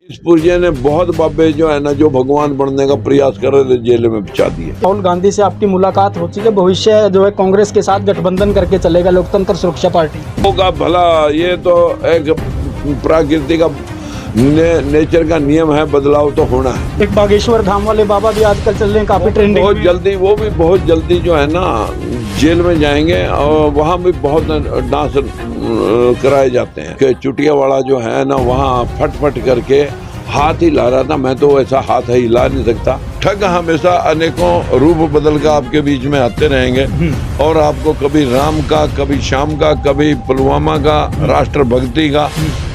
पूर्जे ने बहुत बाबे जो है ना, जो भगवान बनने का प्रयास कर रहे थे, जेल में पहुंचा दिए। राहुल गांधी से आपकी मुलाकात हो चुकी है, भविष्य जो है कांग्रेस के साथ गठबंधन करके चलेगा लोकतंत्र सुरक्षा पार्टी होगा भला, ये तो एक प्रकृति का नेचर का नियम है, बदलाव तो होना है। एक बागेश्वर धाम वाले बाबा भी आजकल चल रहे हैं, काफी ट्रेंडिंग बहुत जल्दी, वो भी बहुत जल्दी जो है ना जेल में जाएंगे, और वहाँ भी बहुत डांस कराए जाते हैं कि चुटिया वाला जो है ना, वहाँ फट करके हाथ हिला रहा था। मैं तो ऐसा हाथ हिला नहीं सकता। ठग हमेशा अनेकों रूप बदल कर आपके बीच में आते रहेंगे, और आपको कभी राम का, कभी श्याम का, कभी पुलवामा का, राष्ट्रभक्ति का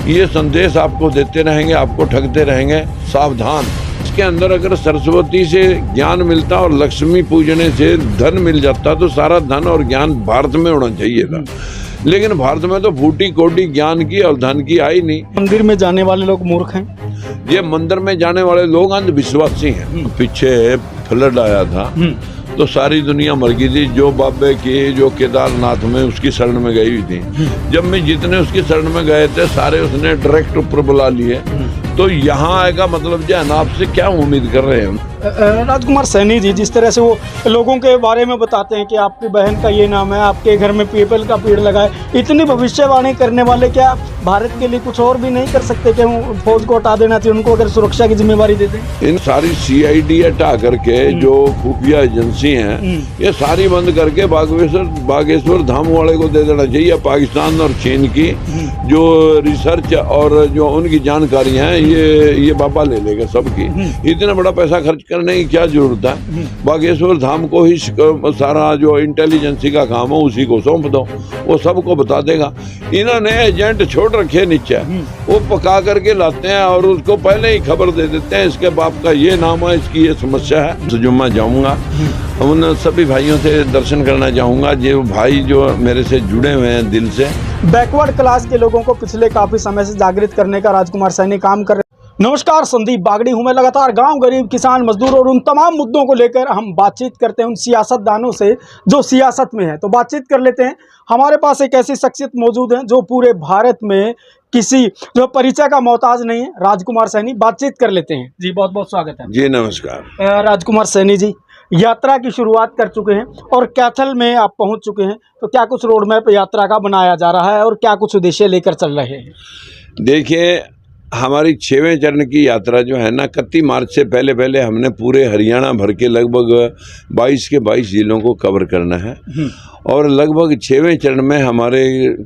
ये संदेश आपको देते रहेंगे, आपको ठगते रहेंगे। सावधान। इसके अंदर अगर सरस्वती से ज्ञान मिलता और लक्ष्मी पूजने से धन मिल जाता, तो सारा धन और ज्ञान भारत में होना चाहिए था। लेकिन भारत में तो फूटी कोटी ज्ञान की और धन की आई नहीं। मंदिर में जाने वाले लोग मूर्ख हैं। ये मंदिर में जाने वाले लोग अंधविश्वासी हैं। पीछे फ्लड आया था तो सारी दुनिया मर गई थी। जो बाबे की, जो केदारनाथ में उसकी शरण में गई हुई थी, जब मैं जितने उसकी शरण में गए थे सारे उसने डायरेक्ट ऊपर बुला लिए। तो यहाँ आएगा मतलब जो है ना, आपसे क्या उम्मीद कर रहे हैं? राजकुमार सैनी जी जिस तरह से वो लोगों के बारे में बताते हैं कि आपकी बहन का ये नाम है, आपके घर में पीपल का पेड़ लगा है, इतनी भविष्यवाणी करने वाले क्या भारत के लिए कुछ और भी नहीं कर सकते? कि फौज को हटा देना चाहिए उनको, अगर सुरक्षा की जिम्मेवारी दे दें। इन सारी CID हटा करके जो खुफिया एजेंसी हैं, ये सारी बंद करके बागेश्वर धाम वाले को दे देना चाहिए। पाकिस्तान और चीन की जो रिसर्च और जो उनकी जानकारी है, ये बाबा ले लेगा सबकी। इतना बड़ा पैसा खर्च करने की क्या जरूरत है? बागेश्वर धाम को ही सारा जो इंटेलिजेंसी का काम है उसी को सौंप दो, वो सबको बता देगा। इन्होंने एजेंट छोड़ रखे नीचे, वो पका करके लाते हैं और उसको पहले ही खबर दे देते हैं, इसके बाप का ये नाम है, इसकी ये समस्या है। तो जुम्मा जाऊंगा, उन सभी भाइयों से दर्शन करना चाहूंगा, जो भाई जो मेरे से जुड़े हुए हैं दिल से। बैकवर्ड क्लास के लोगों को पिछले काफी समय से जागृत करने का राजकुमार सैनी काम कर रहे हैं। नमस्कार, संदीप बागड़ी हूं मैं। लगातार गांव, गरीब, किसान, मजदूर और उन तमाम मुद्दों को लेकर हम बातचीत करते हैं उन सियासतदानों से जो सियासत में है। तो बातचीत कर लेते हैं। हमारे पास एक ऐसी शख्सियत मौजूद है जो पूरे भारत में किसी जो परिचय का मोहताज नहीं है, राजकुमार सैनी। बातचीत कर लेते हैं जी। बहुत बहुत स्वागत है जी। नमस्कार। राजकुमार सैनी जी, यात्रा की शुरुआत कर चुके हैं और कैथल में आप पहुंच चुके हैं, तो क्या कुछ रोड मैप यात्रा का बनाया जा रहा है और क्या कुछ उद्देश्य लेकर चल रहे हैं? देखिए, हमारी 6वें चरण की यात्रा जो है ना, 31 मार्च से पहले हमने पूरे हरियाणा भर के लगभग 22 के 22 जिलों को कवर करना है। और लगभग 6वें चरण में हमारे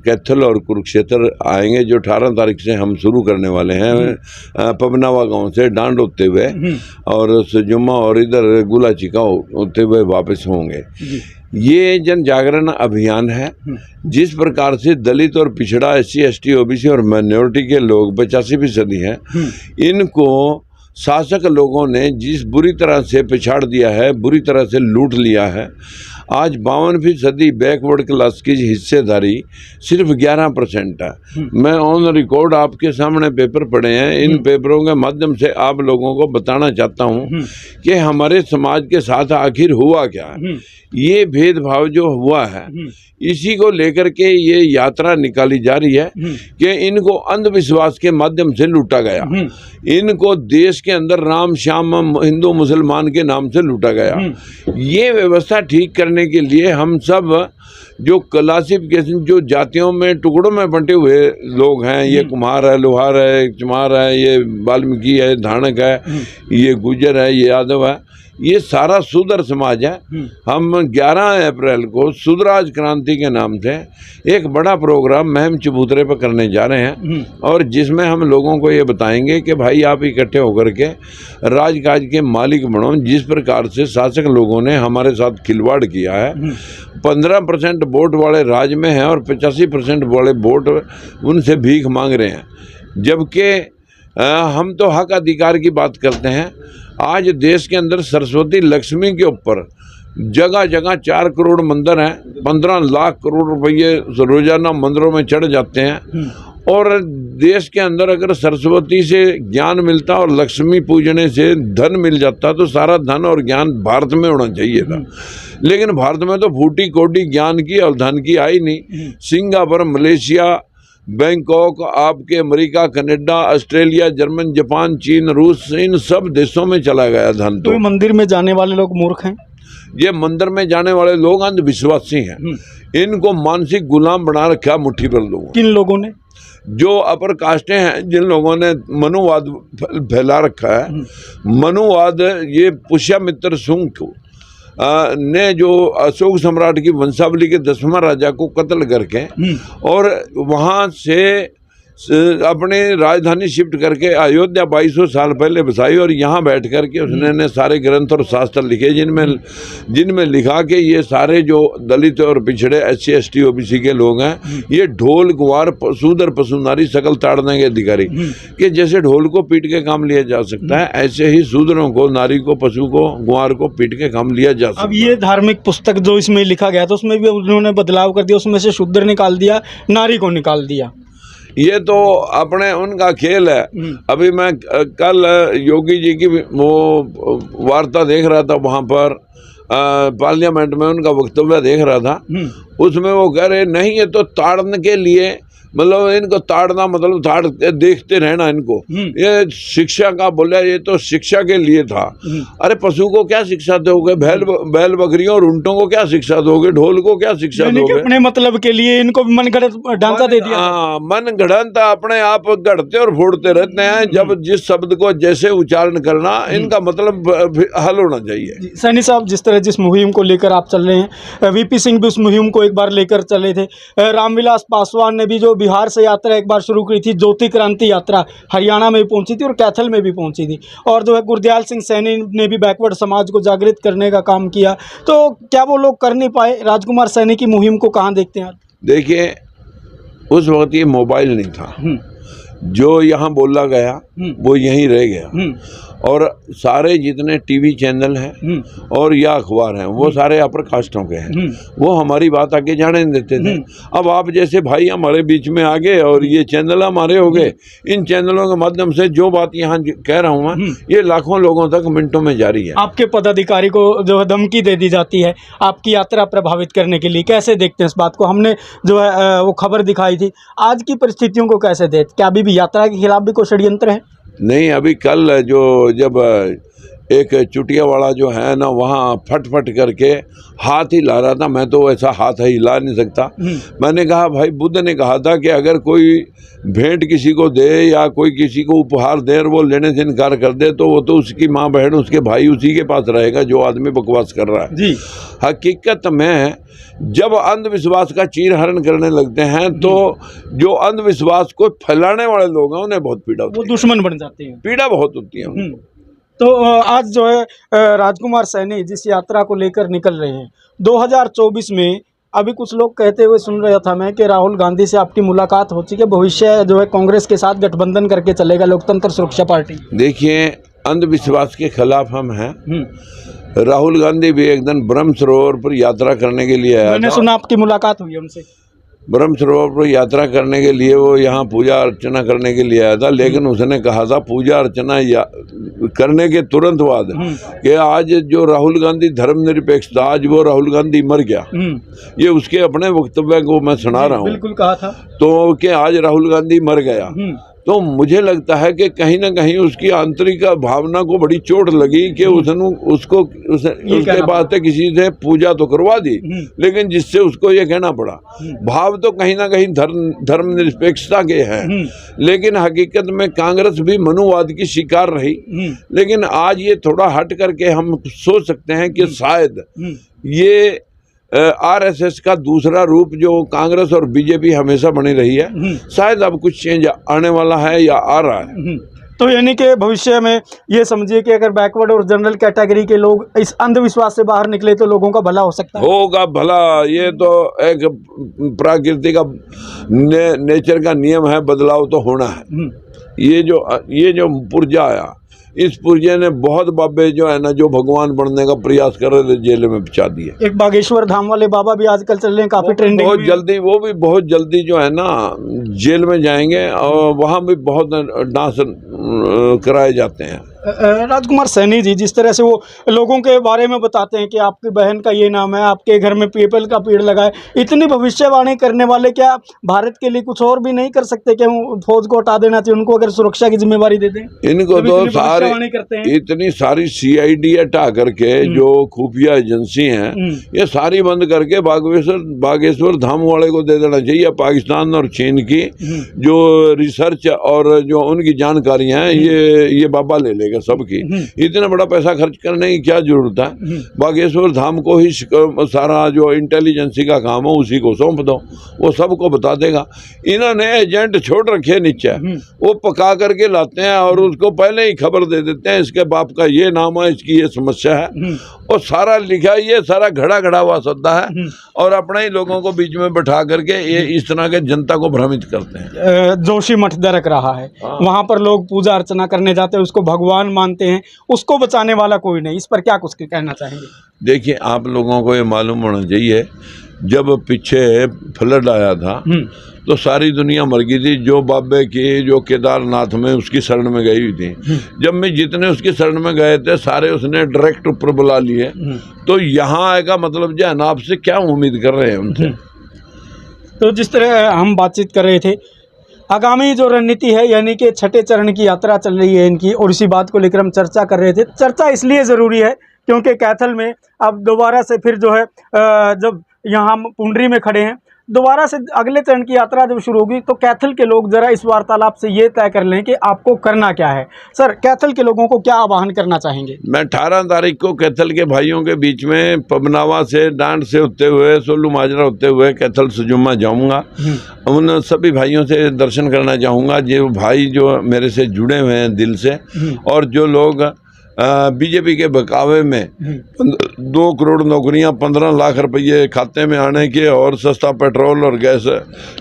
कैथल और कुरुक्षेत्र आएंगे, जो 18 तारीख से हम शुरू करने वाले हैं। पबनावा गांव से डांड होते हुए और जुम्मा और इधर गुलाचिका होते हुए वापस होंगे। ये जन जागरण अभियान है। जिस प्रकार से दलित और पिछड़ा, SC ST OBC और माइनॉरिटी के लोग 85% हैं, इनको शासक लोगों ने जिस बुरी तरह से पिछाड़ दिया है, बुरी तरह से लूट लिया है। आज 52% बैकवर्ड क्लास की हिस्सेदारी सिर्फ 11% है। मैं ऑन रिकॉर्ड आपके सामने पेपर पढ़े हैं, इन पेपरों के माध्यम से आप लोगों को बताना चाहता हूं कि हमारे समाज के साथ आखिर हुआ क्या है। ये भेदभाव जो हुआ है, इसी को लेकर के ये यात्रा निकाली जा रही है कि इनको अंधविश्वास के माध्यम से लूटा गया। इनको देश के अंदर राम श्याम हिंदू मुसलमान के नाम से लूटा गया। ये व्यवस्था ठीक करने के लिए हम सब जो क्लासिफिकेशन, जो जातियों में टुकड़ों में बंटे हुए लोग हैं, ये कुम्हार है, लोहार है, चमार है, ये वाल्मीकि है, धानक है, ये गुजर है, ये यादव है, ये सारा शूद्र समाज है। हम 11 अप्रैल को शूद्राज क्रांति के नाम से एक बड़ा प्रोग्राम महम चबूतरे पर करने जा रहे हैं, और जिसमें हम लोगों को ये बताएंगे कि भाई आप इकट्ठे होकर के राजकाज के मालिक बनो। जिस प्रकार से शासक लोगों ने हमारे साथ खिलवाड़ किया है, 15% वोट वाले राज में हैं और 85% वाले वोट उनसे भीख मांग रहे हैं, जबकि हम तो हक अधिकार की बात करते हैं। आज देश के अंदर सरस्वती लक्ष्मी के ऊपर जगह जगह 4 करोड़ मंदिर हैं, 15 लाख करोड़ रुपये रोजाना मंदिरों में चढ़ जाते हैं। और देश के अंदर अगर सरस्वती से ज्ञान मिलता और लक्ष्मी पूजने से धन मिल जाता, तो सारा धन और ज्ञान भारत में होना चाहिए था। लेकिन भारत में तो फूटी कोटी ज्ञान की और धन की आई नहीं। सिंगापुर, मलेशिया, बैंकॉक, आपके America, Canada, Australia, German, Japan, चीन, रूस, इन सब देशों में चला गया धन। तो तो मंदिर में जाने वाले लोग मूर्ख हैं। ये मंदिर में जाने वाले लोग अंधविश्वासी हैं, इनको मानसिक गुलाम बना रखा मुट्ठी पर लोगों। किन लोगों ने? जो अपर कास्टें हैं, जिन लोगों ने मनुवाद फैला रखा है। मनुवाद, ये पुष्यमित्र शुंग को ने जो अशोक सम्राट की वंशावली के 10वां राजा को कत्ल करके और वहाँ से अपनी राजधानी शिफ्ट करके अयोध्या 2200 साल पहले बसाई और यहाँ बैठ कर के उसने सारे ग्रंथ और शास्त्र लिखे, जिनमें लिखा कि ये सारे जो दलित और पिछड़े SC ST OBC के लोग हैं, ये ढोल ग्वार शूद्र पशु नारी सकल ताड़ने के अधिकारी, कि जैसे ढोल को पीट के काम लिया जा सकता है, ऐसे ही शूद्रों को, नारी को, पशु को, ग्वार को पीट के काम लिया जा सकता है। अब ये धार्मिक पुस्तक जो इसमें लिखा गया था उसमें भी उन्होंने बदलाव कर दिया, उसमें से शूद्र निकाल दिया, नारी को निकाल दिया। ये तो अपने उनका खेल है। अभी मैं कल योगी जी की वो वार्ता देख रहा था, वहाँ पर पार्लियामेंट में उनका वक्तव्य देख रहा था। उसमें वो कह रहे नहीं, ये तो ताड़ने के लिए, मतलब इनको ताड़ना मतलब ताड़ देखते रहना इनको, ये शिक्षा का बोला, ये तो शिक्षा के लिए था। अरे पशु को क्या शिक्षा दोगे? बैल बकरियों और ऊंटों को क्या शिक्षा दोगे? ढोल को क्या शिक्षा दोगे? अपने मतलब के लिए इनको मनगढ़ंत ढांचा दे दिया। हाँ, मनगढ़ंत अपने आप गढ़ते और फोड़ते रहते हैं। जब जिस शब्द को जैसे उच्चारण करना, इनका मतलब हल होना चाहिए। सैनी साहब, जिस तरह जिस मुहिम को लेकर आप चल रहे हैं, VP सिंह भी उस मुहिम को एक बार लेकर चले थे। रामविलास पासवान ने भी जो बिहार से यात्रा एक बार शुरू की थी, ज्योति क्रांति यात्रा, हरियाणा में भी पहुंची थी और कैथल में भी पहुंची थी। और जो है गुरदयाल सिंह सैनी ने भी बैकवर्ड समाज को जागृत करने का काम किया। तो क्या वो लोग कर नहीं पाए? राजकुमार सैनी की मुहिम को कहाँ देखते हैं आप? देखिए, उस वक्त ये मोबाइल नहीं था, जो यहाँ बोला गया वो यहीं रह गया। और सारे जितने टीवी चैनल हैं और या अखबार हैं, वो सारे अपर कास्टों के हैं। वो हमारी बात आगे जाने नहीं देते थे। अब आप जैसे भाई हमारे बीच में आ गए और ये चैनल हमारे हो गए। इन चैनलों के माध्यम से जो बात यहाँ कह रहा हूँ मैं, ये लाखों लोगों तक मिनटों में जारी है। आपके पदाधिकारी को जो है धमकी दे दी जाती है आपकी यात्रा प्रभावित करने के लिए, कैसे देखते हैं इस बात को? हमने जो है वो खबर दिखाई थी, आज की परिस्थितियों को कैसे देखते? क्या अभी भी यात्रा के खिलाफ भी कोई षड्यंत्र है? नहीं, अभी कल जब एक चुटिया वाला जो है ना, वहाँ फट करके हाथ ही ला रहा था। मैं तो ऐसा हाथ हिला नहीं सकता। मैंने कहा भाई, बुद्ध ने कहा था कि अगर कोई भेंट किसी को दे या कोई किसी को उपहार दे और वो लेने से इनकार कर दे, तो वो तो उसकी माँ बहन, उसके भाई उसी के पास रहेगा जो आदमी बकवास कर रहा है। जी। हकीकत में जब अंधविश्वास का चीरहरण करने लगते हैं, तो जो अंधविश्वास को फैलाने वाले लोग हैं उन्हें बहुत पीड़ा होती है, वो दुश्मन बन जाते हैं, पीड़ा बहुत होती है। तो आज जो है राजकुमार सैनी जिस यात्रा को लेकर निकल रहे हैं 2024 में, अभी कुछ लोग कहते हुए सुन रहा था मैं कि राहुल गांधी से आपकी मुलाकात हो चुकी है, भविष्य जो है कांग्रेस के साथ गठबंधन करके चलेगा लोकतंत्र सुरक्षा पार्टी। देखिए, अंधविश्वास के खिलाफ हम हैं। राहुल गांधी भी एक दिन ब्रह्म सरोवर पर यात्रा करने के लिए आया। मैंने सुना आपकी मुलाकात हुई है उनसे। ब्रह्म सरोवर पर यात्रा करने के लिए वो यहाँ पूजा अर्चना करने के लिए आया था, लेकिन उसने कहा था पूजा अर्चना करने के तुरंत बाद कि आज जो राहुल गांधी धर्मनिरपेक्ष था, आज वो राहुल गांधी मर गया। ये उसके अपने वक्तव्य को मैं सुना रहा हूँ। बिल्कुल कहा था तो कि आज राहुल गांधी मर गया। तो मुझे लगता है कि कहीं ना कहीं उसकी आंतरिक भावना को बड़ी चोट लगी कि उसके पास से किसी से पूजा तो करवा दी, लेकिन जिससे उसको ये कहना पड़ा। भाव तो कहीं ना कहीं धर्मनिरपेक्षता के हैं, लेकिन हकीकत में कांग्रेस भी मनुवाद की शिकार रही। लेकिन आज ये थोड़ा हट करके हम सोच सकते हैं कि शायद ये RSS का दूसरा रूप जो कांग्रेस और बीजेपी हमेशा बनी रही है, शायद अब कुछ चेंज आने वाला है या आ रहा है। तो यानी कि भविष्य में ये समझिए कि अगर बैकवर्ड और जनरल कैटेगरी के लोग इस अंधविश्वास से बाहर निकले तो लोगों का भला हो सकता है। होगा भला, ये तो एक प्रकृति का नेचर का नियम है, बदलाव तो होना है। ये जो पुर्जा आया, इस पुरजे ने बहुत बाबे जो है ना, जो भगवान बनने का प्रयास कर रहे थे, जेल में पहुंचा दिए। एक बागेश्वर धाम वाले बाबा भी आजकल चल रहे हैं, काफी ट्रेंडिंग बहुत में। जल्दी, वो भी बहुत जल्दी जो है ना जेल में जाएंगे, और वहाँ भी बहुत डांस कराए जाते हैं। राजकुमार सैनी जी, जिस तरह से वो लोगों के बारे में बताते हैं कि आपकी बहन का ये नाम है, आपके घर में पीपल का पेड़ लगा है, इतनी भविष्यवाणी करने वाले क्या भारत के लिए कुछ और भी नहीं कर सकते? कि हम फौज को हटा देना चाहिए, उनको अगर सुरक्षा की जिम्मेवारी दे दें? इनको तो इतनी भविष्यवाणी करते हैं। इतनी सारी CID हटा करके जो खुफिया एजेंसी हैं, ये सारी बंद करके बागेश्वर धाम वाले को दे देना चाहिए। पाकिस्तान और चीन की जो रिसर्च और जो उनकी जानकारियां हैं, ये बाबा ले लेगा सबकी। इतना बड़ा पैसा खर्च करने की क्या जरूरत है? बागेश्वर धाम को ही सारा जो इंटेलिजेंसी का काम है उसी को सौंप दो, वो सबको बता देगा। इन्होंने एजेंट छोड़ रखे नीचे, वो पका करके लाते हैं और उसको पहले ही खबर दे देते हैं, इसके बाप का ये नाम है, इसकी ये समस्या है, और सारा लिखा, ये सारा घड़ा हुआ सौदा है, और अपने ही लोगों को बीच में बैठा करके ये इस तरह के जनता को भ्रमित करते हैं। जोशी मठ दरक रहा है, वहां पर लोग पूजा अर्चना करने जाते हैं, उसको भगवान मानते हैं, उसको बचाने वाला कोई नहीं। इस पर क्या कुछ कहना चाहेंगे? देखिए, आप लोगों को ये मालूम होना चाहिए, जब पीछे फ्लड आया था तो सारी दुनिया मर गई थी। जो बाबे की जो केदारनाथ में उसकी शरण में गई हुई थी, जब मैं जितने उसकी शरण में गए थे सारे उसने डायरेक्ट ऊपर बुला लिए। तो यहाँ आएगा मतलब जो है ना, आपसे क्या उम्मीद कर रहे हैं उनसे? तो जिस तरह हम बातचीत कर रहे थे, आगामी जो रणनीति है, यानी कि छठे चरण की यात्रा चल रही है इनकी, और इसी बात को लेकर हम चर्चा कर रहे थे। चर्चा इसलिए ज़रूरी है क्योंकि कैथल में अब दोबारा से फिर जो है, जब यहाँ हम पुंडरी में खड़े हैं, दोबारा से अगले चरण की यात्रा जब शुरू होगी, तो कैथल के लोग ज़रा इस वार्तालाप से ये तय कर लें कि आपको करना क्या है। सर, कैथल के लोगों को क्या आह्वान करना चाहेंगे? मैं 18 तारीख को कैथल के भाइयों के बीच में पबनावा से, डांड से होते हुए, सोलू माजरा होते हुए कैथल सजुम्मा जाऊंगा। उन सभी भाइयों से दर्शन करना चाहूँगा, जो भाई जो मेरे से जुड़े हुए हैं दिल से, और जो लोग बीजेपी के बकावे में 2 करोड़ नौकरियां, 15 लाख रुपये खाते में आने के और सस्ता पेट्रोल और गैस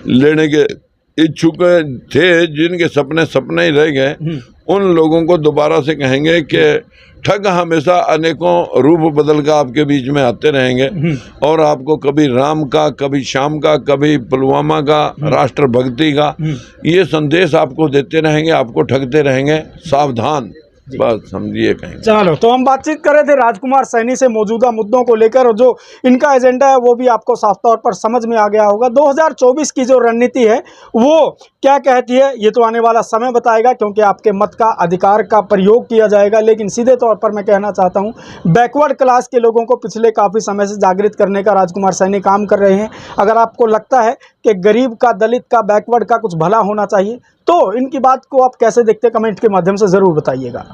लेने के इच्छुक थे, जिनके सपने ही रह गए, उन लोगों को दोबारा से कहेंगे कि ठग हमेशा अनेकों रूप बदल कर आपके बीच में आते रहेंगे, और आपको कभी राम का, कभी श्याम का, कभी पुलवामा का, राष्ट्रभक्ति का ये संदेश आपको देते रहेंगे, आपको ठगते रहेंगे। सावधान, बस समझिए कहीं। चलो, तो हम बातचीत कर रहे थे राजकुमार सैनी से मौजूदा मुद्दों को लेकर, और जो इनका एजेंडा है वो भी आपको साफ तौर पर समझ में आ गया होगा। 2024 की जो रणनीति है वो क्या कहती है, ये तो आने वाला समय बताएगा, क्योंकि आपके मत का अधिकार का प्रयोग किया जाएगा। लेकिन सीधे तौर पर मैं कहना चाहता हूँ, बैकवर्ड क्लास के लोगों को पिछले काफ़ी समय से जागृत करने का राजकुमार सैनी काम कर रहे हैं। अगर आपको लगता है कि गरीब का, दलित का, बैकवर्ड का कुछ भला होना चाहिए, तो इनकी बात को आप कैसे देखते हैं, कमेंट के माध्यम से ज़रूर बताइएगा।